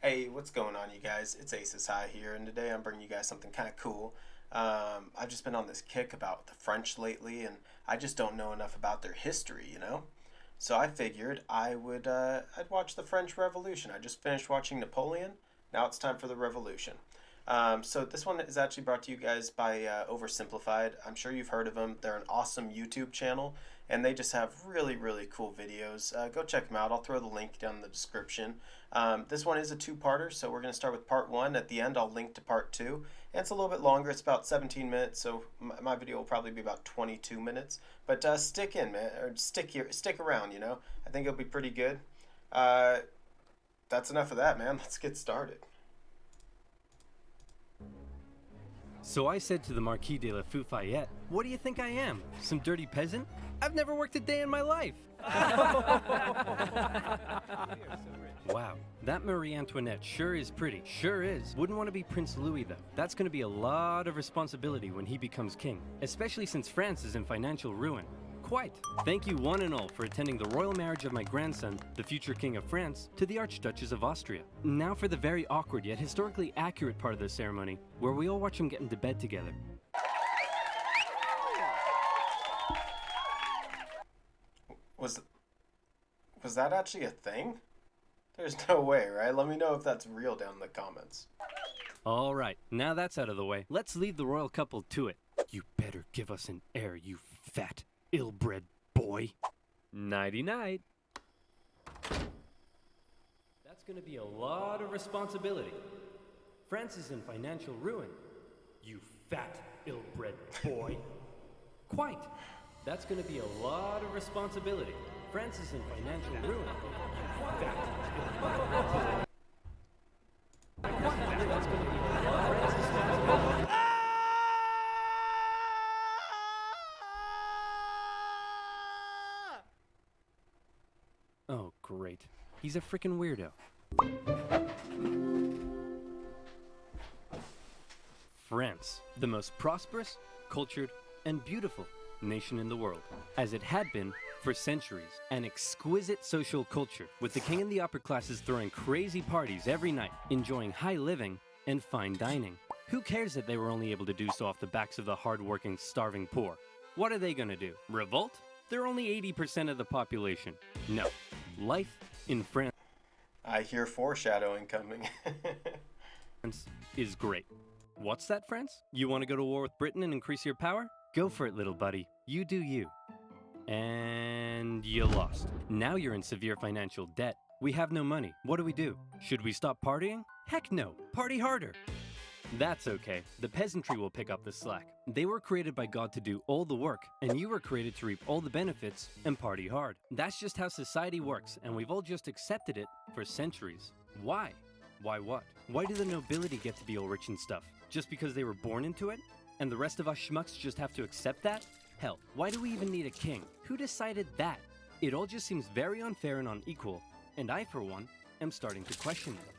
Hey, what's going on, you guys? It's Aces High here, and today I'm bringing you guys something kind of cool. I've just been on this kick about the French lately, and I just don't know enough about their history. So I figured I'd watch the French Revolution. I just finished watching Napoleon. Now it's time for the Revolution. So this one is actually brought to you guys by Oversimplified. I'm sure you've heard of them. They're an awesome YouTube channel, and they just have really, really cool videos. Go check them out. I'll throw the link down in the description. This one is a two-parter, so we're going to start with part one. At the end, I'll link to part two. And it's a little bit longer. It's about 17 minutes, so my video will probably be about 22 minutes. But stick in, man, or stick around. I think it'll be pretty good. Uh, that's enough of that, man. Let's get started. So I said to the Marquis de la Fufayette, "What do you think I am? Some dirty peasant? I've never worked a day in my life." Wow, that Marie Antoinette sure is pretty. Sure is. Wouldn't want to be Prince Louis though. That's going to be a lot of responsibility when he becomes king, especially since France is in financial ruin. Quite. Thank you one and all for attending the royal marriage of my grandson, the future King of France, to the Archduchess of Austria. Now for the very awkward yet historically accurate part of the ceremony, where we all watch them get into bed together. Was was that actually a thing? There's no way, right? Let me know if that's real down in the comments. All right, now that's out of the way, let's leave the royal couple to it. You better give us an heir, you fat, ill-bred boy. Nighty-night. That's gonna be a lot of responsibility. France is in financial ruin. You fat, ill-bred boy. Quite. That's gonna be a lot of responsibility. France is in financial ruin. You fat, ill-bred boy. That's gonna be a lot of responsibility. Oh, great. He's a frickin' weirdo. France, the most prosperous, cultured, and beautiful nation in the world, as it had been for centuries. An exquisite social culture, with the king and the upper classes throwing crazy parties every night, enjoying high living and fine dining. Who cares that they were only able to do so off the backs of the hard-working, starving poor? What are they gonna do? Revolt? They're only 80% of the population. No. Life in France I hear foreshadowing coming. is great. What's that, France? You want to go to war with Britain and increase your power? Go for it, little buddy. You do you. And you lost. Now you're in severe financial debt. We have no money. What do we do? Should we stop partying? Heck no. Party harder. That's okay. The peasantry will pick up the slack. They were created by God to do all the work, and you were created to reap all the benefits and party hard. That's just how society works, and we've all just accepted it for centuries. Why? Why what? Why do the nobility get to be all rich and stuff? Just because they were born into it? And the rest of us schmucks just have to accept that? Hell, why do we even need a king? Who decided that? It all just seems very unfair and unequal, and I, for one, am starting to question it.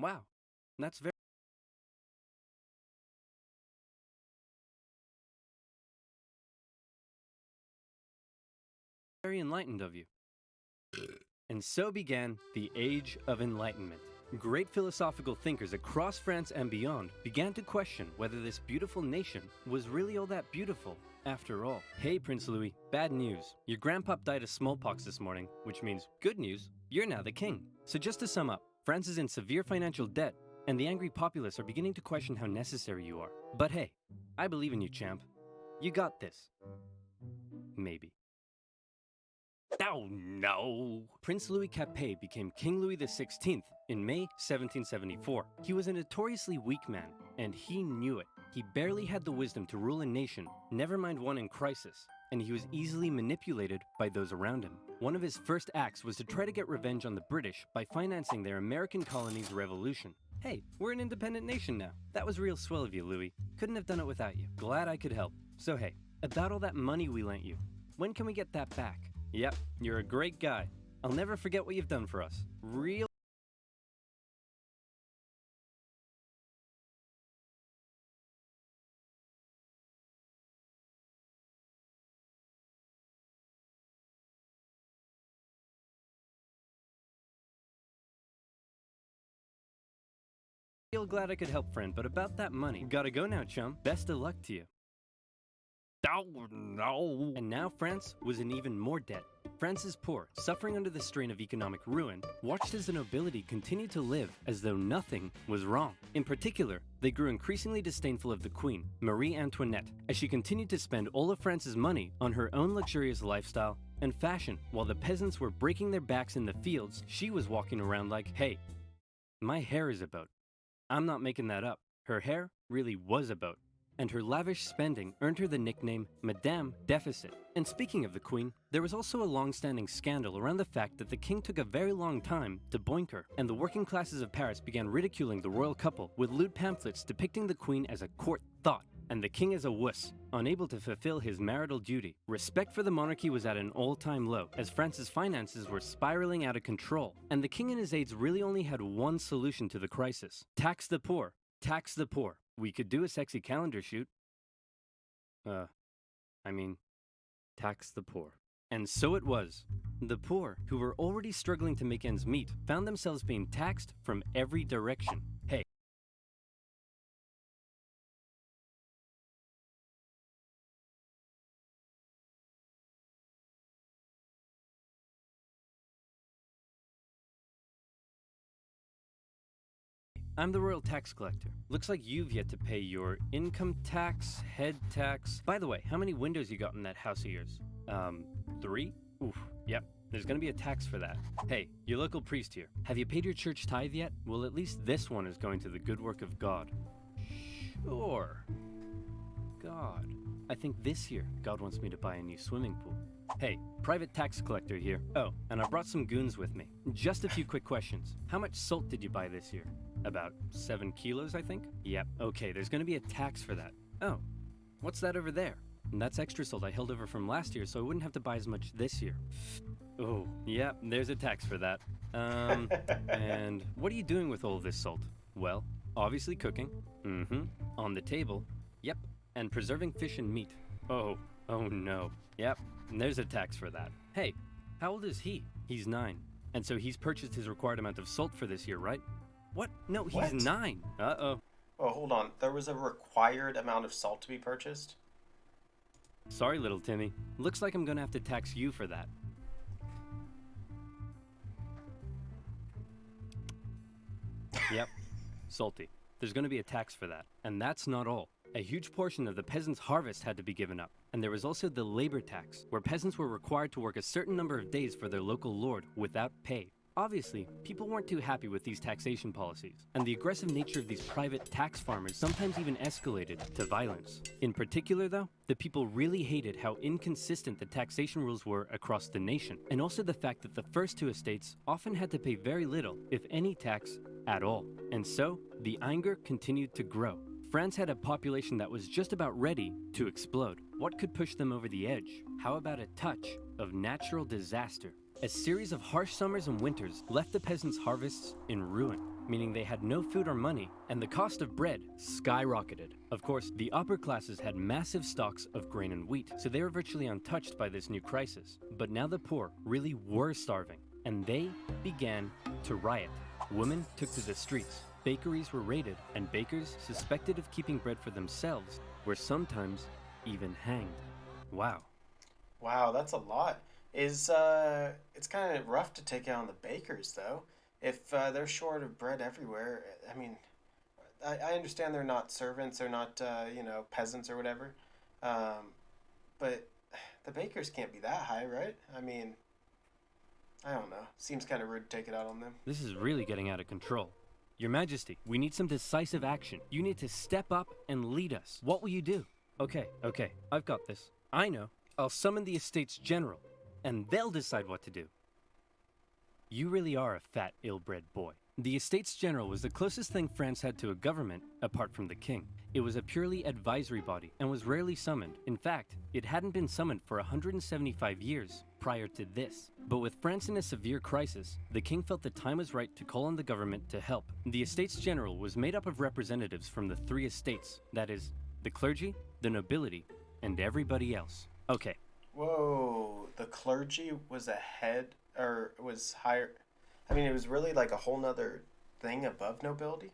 Wow, that's very enlightened of you. And so began the Age of Enlightenment. Great philosophical thinkers across France and beyond began to question whether this beautiful nation was really all that beautiful after all. Hey, Prince Louis, bad news. Your grandpa died of smallpox this morning, which means good news, you're now the king. So just to sum up, France is in severe financial debt, and the angry populace are beginning to question how necessary you are. But hey, I believe in you, champ. You got this. Maybe. Oh no! Prince Louis Capet became King Louis XVI in May 1774. He was a notoriously weak man, and he knew it. He barely had the wisdom to rule a nation, never mind one in crisis, and he was easily manipulated by those around him. One of his first acts was to try to get revenge on the British by financing their American colony's revolution. Hey, we're an independent nation now. That was real swell of you, Louis. Couldn't have done it without you. Glad I could help. So hey, about all that money we lent you, when can we get that back? Yep, you're a great guy. I'll never forget what you've done for us. Real Real glad I could help, friend, but about that money. Gotta go now, chum. Best of luck to you. Oh, no. And now France was in even more debt. France's poor, suffering under the strain of economic ruin, watched as the nobility continued to live as though nothing was wrong. In particular, they grew increasingly disdainful of the queen, Marie Antoinette, as she continued to spend all of France's money on her own luxurious lifestyle and fashion. While the peasants were breaking their backs in the fields, she was walking around like, hey, my hair is a boat. I'm not making that up. Her hair really was a boat. And her lavish spending earned her the nickname Madame Deficit. And speaking of the queen, there was also a long-standing scandal around the fact that the king took a very long time to boink her, and the working classes of Paris began ridiculing the royal couple with lewd pamphlets depicting the queen as a court thought, and the king as a wuss, unable to fulfill his marital duty. Respect for the monarchy was at an all-time low, as France's finances were spiraling out of control, and the king and his aides really only had one solution to the crisis: tax the poor. Tax the poor. We could do a sexy calendar shoot. Tax the poor. And so it was. The poor, who were already struggling to make ends meet, found themselves being taxed from every direction. Hey. I'm the royal tax collector. Looks like you've yet to pay your income tax, head tax. By the way, how many windows you got in that house of yours? 3? Oof, yep. There's gonna be a tax for that. Hey, your local priest here. Have you paid your church tithe yet? Well, at least this one is going to the good work of God. Sure. God. I think this year, God wants me to buy a new swimming pool. Hey, private tax collector here. Oh, and I brought some goons with me. Just a few quick questions. How much salt did you buy this year? About 7 kilos, I think? Yep. Okay, there's gonna be a tax for that. Oh, what's that over there? And that's extra salt I held over from last year, so I wouldn't have to buy as much this year. Oh, yep, there's a tax for that. And what are you doing with all of this salt? Well, obviously cooking. On the table. Yep. And preserving fish and meat. Oh no. Yep, there's a tax for that. Hey, how old is he? He's 9. And so he's purchased his required amount of salt for this year, right? What? No, he's What? 9. Uh-oh. Oh, hold on. There was a required amount of salt to be purchased? Sorry, little Timmy. Looks like I'm gonna have to tax you for that. Yep, salty. There's gonna be a tax for that. And that's not all. A huge portion of the peasants' harvest had to be given up. And there was also the labor tax, where peasants were required to work a certain number of days for their local lord without pay. Obviously, people weren't too happy with these taxation policies, and the aggressive nature of these private tax farmers sometimes even escalated to violence. In particular, though, the people really hated how inconsistent the taxation rules were across the nation, and also the fact that the first 2 estates often had to pay very little, if any tax at all. And so, the anger continued to grow. France had a population that was just about ready to explode. What could push them over the edge? How about a touch of natural disaster? A series of harsh summers and winters left the peasants' harvests in ruin, meaning they had no food or money, and the cost of bread skyrocketed. Of course, the upper classes had massive stocks of grain and wheat, so they were virtually untouched by this new crisis. But now the poor really were starving, and they began to riot. Women took to the streets, bakeries were raided, and bakers suspected of keeping bread for themselves were sometimes even hanged. Wow. Wow, that's a lot. It's kind of rough to take out on the bakers, though. If they're short of bread everywhere, I mean, I understand they're not servants, they're not, peasants or whatever. Um, but the bakers can't be that high, right? I mean, I don't know. Seems kind of rude to take it out on them. This is really getting out of control. Your Majesty, we need some decisive action. You need to step up and lead us. What will you do? Okay, I've got this. I know. I'll summon the Estates General, and they'll decide what to do. You really are a fat, ill-bred boy. The Estates General was the closest thing France had to a government, apart from the king. It was a purely advisory body, and was rarely summoned. In fact, it hadn't been summoned for 175 years prior to this. But with France in a severe crisis, the king felt the time was right to call on the government to help. The Estates General was made up of representatives from the 3 estates, that is, the clergy, the nobility, and everybody else. Okay. Whoa, the clergy was ahead, or was higher. I mean, it was really like a whole nother thing above nobility?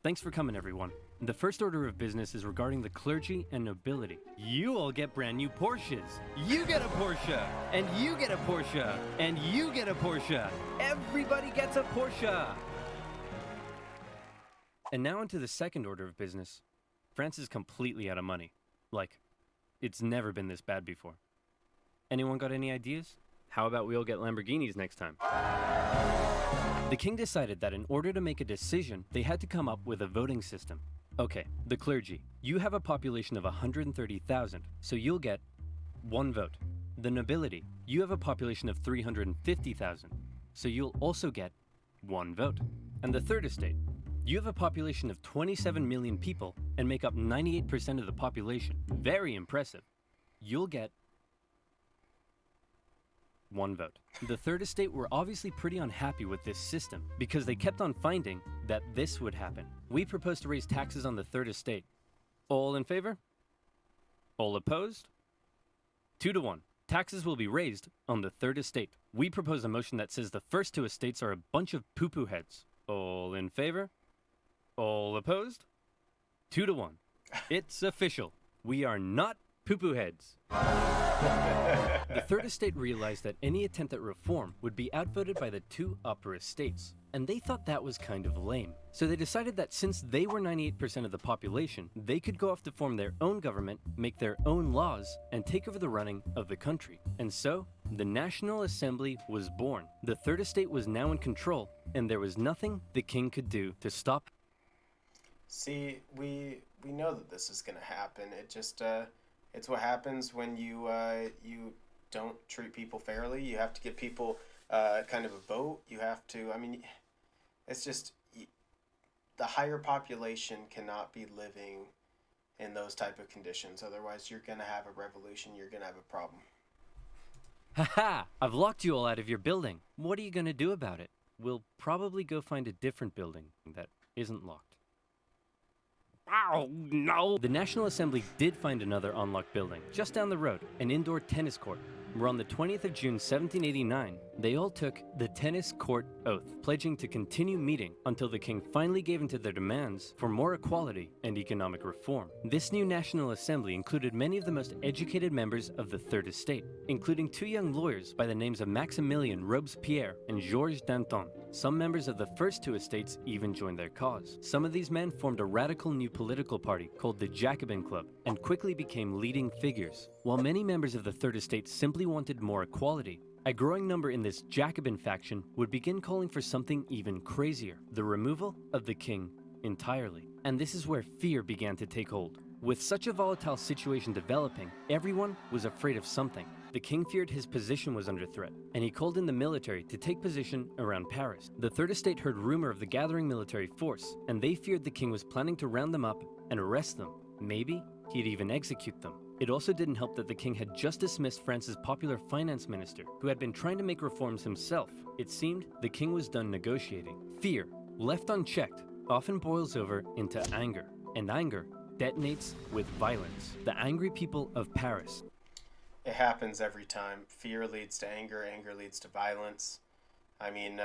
Thanks for coming, everyone. The first order of business is regarding the clergy and nobility. You all get brand new Porsches. You get a Porsche, and you get a Porsche, and you get a Porsche. Everybody gets a Porsche. And now into the second order of business. France is completely out of money. Like, it's never been this bad before. Anyone got any ideas? How about we all get Lamborghinis next time? The king decided that in order to make a decision, they had to come up with a voting system. Okay, the clergy. You have a population of 130,000, so you'll get 1 vote. The nobility. You have a population of 350,000, so you'll also get 1 vote. And the third estate. You have a population of 27 million people and make up 98% of the population. Very impressive. You'll get 1 vote. The third estate were obviously pretty unhappy with this system because they kept on finding that this would happen. We propose to raise taxes on the third estate. All in favor? All opposed? 2-1. Taxes will be raised on the third estate. We propose a motion that says the first 2 estates are a bunch of poo-poo heads. All in favor? All opposed? 2-1. It's official. We are not poo-poo heads. The third estate realized that any attempt at reform would be outvoted by the 2 upper estates, and they thought that was kind of lame. So they decided that since they were 98% of the population, they could go off to form their own government, make their own laws, and take over the running of the country. And so, the National Assembly was born. The third estate was now in control, and there was nothing the king could do to stop. See, we know that this is going to happen. It just it's what happens when you don't treat people fairly. You have to give people kind of a vote. You have to. I mean, it's just the higher population cannot be living in those type of conditions. Otherwise, you're going to have a revolution. You're going to have a problem. Haha! I've locked you all out of your building. What are you going to do about it? We'll probably go find a different building that isn't locked. Oh, no! The National Assembly did find another unlocked building, just down the road, an indoor tennis court, where on the 20th of June 1789, they all took the tennis court oath, pledging to continue meeting until the king finally gave in to their demands for more equality and economic reform. This new National Assembly included many of the most educated members of the Third Estate, including 2 young lawyers by the names of Maximilien Robespierre and Georges Danton. Some members of the first 2 estates even joined their cause. Some of these men formed a radical new political party called the Jacobin Club and quickly became leading figures. While many members of the Third Estate simply wanted more equality, a growing number in this Jacobin faction would begin calling for something even crazier: the removal of the king entirely. And this is where fear began to take hold. With such a volatile situation developing, everyone was afraid of something. The king feared his position was under threat, and he called in the military to take position around Paris. The Third Estate heard rumor of the gathering military force, and they feared the king was planning to round them up and arrest them. Maybe he'd even execute them. It also didn't help that the king had just dismissed France's popular finance minister, who had been trying to make reforms himself. It seemed the king was done negotiating. Fear, left unchecked, often boils over into anger, and anger detonates with violence. The angry people of Paris. It happens every time. Fear leads to anger. Anger leads to violence. I mean,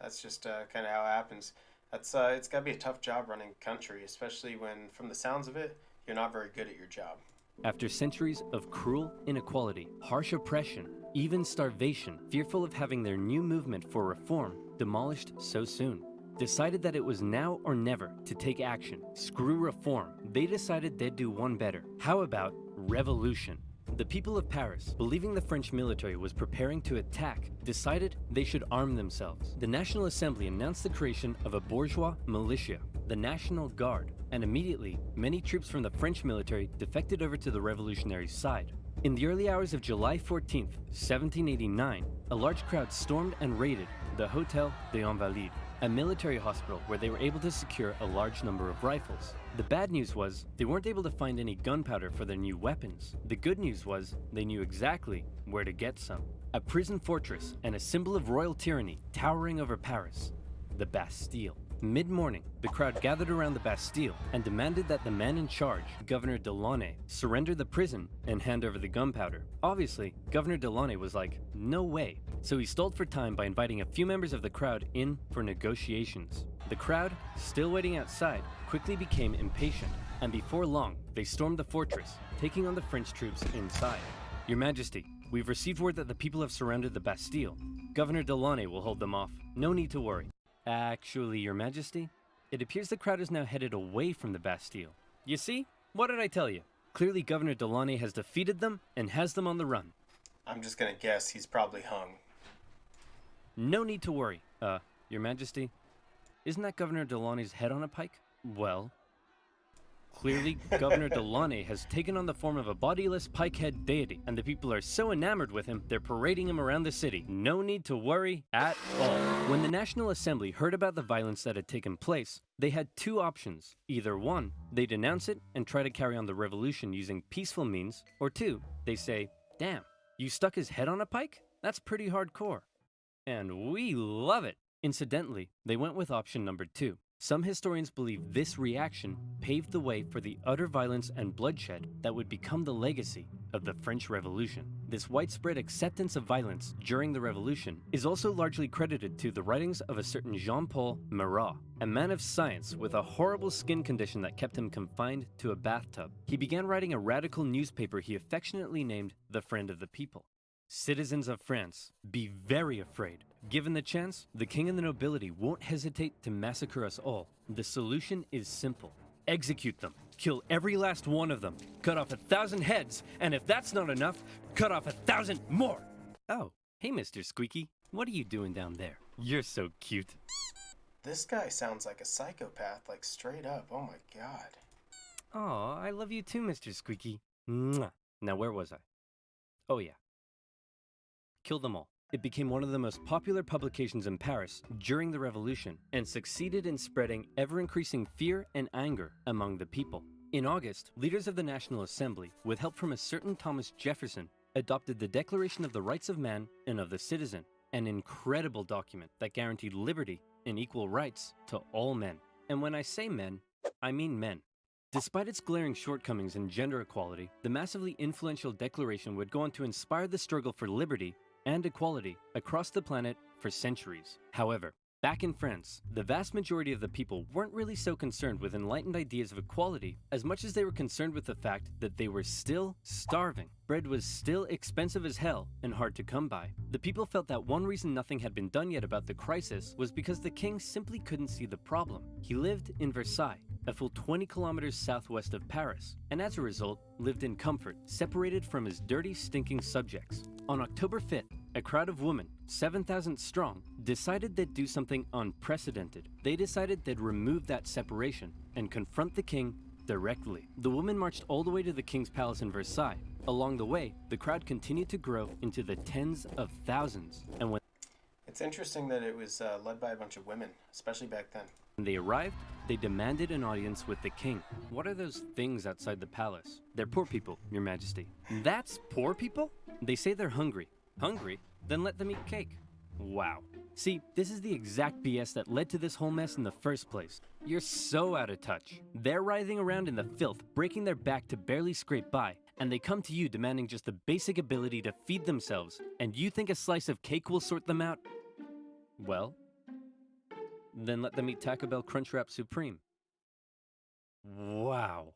that's just kind of how it happens. It's got to be a tough job running a country, especially when, from the sounds of it, you're not very good at your job. After centuries of cruel inequality, harsh oppression, even starvation, fearful of having their new movement for reform demolished so soon, decided that it was now or never to take action. Screw reform. They decided they'd do one better. How about revolution? The people of Paris, believing the French military was preparing to attack, decided they should arm themselves. The National Assembly announced the creation of a bourgeois militia, the National Guard, and immediately, many troops from the French military defected over to the revolutionary side. In the early hours of July 14th, 1789, a large crowd stormed and raided the Hôtel des Invalides, a military hospital where they were able to secure a large number of rifles. The bad news was they weren't able to find any gunpowder for their new weapons. The good news was they knew exactly where to get some. A prison fortress and a symbol of royal tyranny towering over Paris, the Bastille. Mid-morning, the crowd gathered around the Bastille and demanded that the man in charge, Governor Delaunay, surrender the prison and hand over the gunpowder. Obviously, Governor Delaunay was like, no way. So he stalled for time by inviting a few members of the crowd in for negotiations. The crowd, still waiting outside, quickly became impatient, and before long, they stormed the fortress, taking on the French troops inside. Your Majesty, we've received word that the people have surrounded the Bastille. Governor Delaunay will hold them off. No need to worry. Actually, Your Majesty, it appears the crowd is now headed away from the Bastille. You see? What did I tell you? Clearly Governor Delaunay has defeated them and has them on the run. I'm just gonna guess he's probably hung. No need to worry. Your Majesty, isn't that Governor Delaunay's head on a pike? Well, clearly Governor Delaunay has taken on the form of a bodiless pike-head deity, and the people are so enamored with him, they're parading him around the city. No need to worry at all. When the National Assembly heard about the violence that had taken place, they had two options. Either one, they denounce it and try to carry on the revolution using peaceful means, or two, they say, damn, you stuck his head on a pike? That's pretty hardcore. And we love it. Incidentally, they went with option number two. Some historians believe this reaction paved the way for the utter violence and bloodshed that would become the legacy of the French Revolution. This widespread acceptance of violence during the Revolution is also largely credited to the writings of a certain JeanPaul Mara, a man of science with a horrible skin condition that kept him confined to a bathtub. He began writing a radical newspaper he affectionately named The Friend of the People. Citizens of France, be very afraid. Given the chance, the king and the nobility won't hesitate to massacre us all. The solution is simple. Execute them. Kill every last one of them. Cut off 1,000 heads, and if that's not enough, cut off 1,000 more. Oh, hey Mr. Squeaky, what are you doing down there? You're so cute. This guy sounds like a psychopath, like straight up. Oh my god. Aw, I love you too, Mr. Squeaky. Mwah. Now where was I? Oh yeah. Kill them all. It became one of the most popular publications in Paris during the Revolution and succeeded in spreading ever-increasing fear and anger among the people. In August, leaders of the National Assembly, with help from a certain Thomas Jefferson, adopted the Declaration of the Rights of Man and of the Citizen, an incredible document that guaranteed liberty and equal rights to all men. And when I say men, I mean men. Despite its glaring shortcomings in gender equality, the massively influential declaration would go on to inspire the struggle for liberty and equality across the planet for centuries. However, back in France, the vast majority of the people weren't really so concerned with enlightened ideas of equality as much as they were concerned with the fact that they were still starving. Bread was still expensive as hell and hard to come by. The people felt that one reason nothing had been done yet about the crisis was because the king simply couldn't see the problem. He lived in Versailles, a full 20 kilometers southwest of Paris, and as a result, lived in comfort, separated from his dirty, stinking subjects. On October 5th, a crowd of women, 7,000 strong, decided they'd do something unprecedented. They decided they'd remove that separation and confront the king directly. The women marched all the way to the king's palace in Versailles. Along the way, the crowd continued to grow into the tens of thousands. And when It's interesting that it was led by a bunch of women, especially back then. they arrived, they demanded an audience with the king. What are those things outside the palace? They're poor people, Your Majesty. That's poor people? They say they're hungry. Hungry? Then let them eat cake. Wow. See, this is the exact BS that led to this whole mess in the first place. You're so out of touch. They're writhing around in the filth, breaking their back to barely scrape by, and they come to you demanding just the basic ability to feed themselves, and you think a slice of cake will sort them out? Well, then let them eat Taco Bell Crunchwrap Supreme. Wow.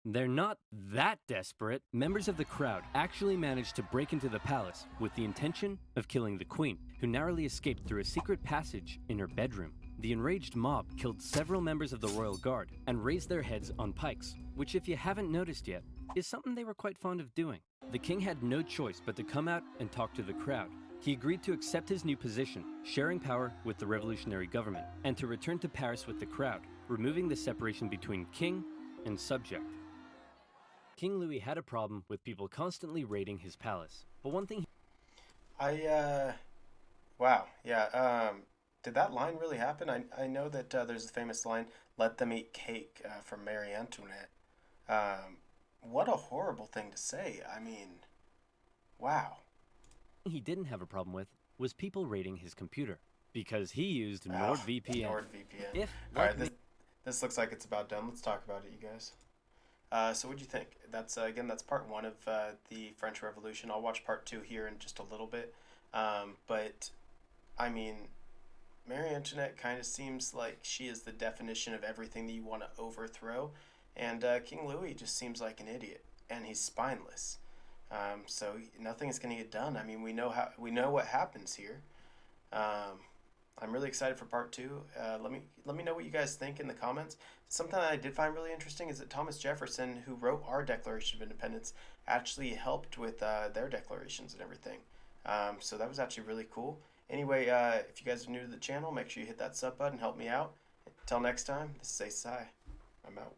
They're not that desperate. Members of the crowd actually managed to break into the palace with the intention of killing the queen, who narrowly escaped through a secret passage in her bedroom. The enraged mob killed several members of the royal guard and raised their heads on pikes, which, if you haven't noticed yet, is something they were quite fond of doing. The king had no choice but to come out and talk to the crowd. He agreed to accept his new position, sharing power with the revolutionary government, and to return to Paris with the crowd, removing the separation between king and subject. King Louis had a problem with people constantly raiding his palace, but one thing Wow, yeah, did that line really happen? I know that there's a famous line, let them eat cake, from Marie Antoinette. What a horrible thing to say. I mean, wow. he didn't have a problem with was people raiding his computer. because he used Oh, NordVPN. NordVPN. If, All like right, this looks like it's about done. Let's talk about it, you guys. So what do you think? That's again, that's part one of the French Revolution. I'll watch part two here in just a little bit. But I mean, Marie Antoinette kind of seems like she is the definition of everything that you want to overthrow, and King Louis just seems like an idiot, and he's spineless. So nothing is going to get done. I mean, we know what happens here. Um, I'm really excited for part two. Let me know what you guys think in the comments. Something that I did find really interesting is that Thomas Jefferson, who wrote our Declaration of Independence, actually helped with their declarations and everything. So that was actually really cool. Anyway, if you guys are new to the channel, make sure you hit that sub button, help me out. Until next time, this is Ace. I'm out.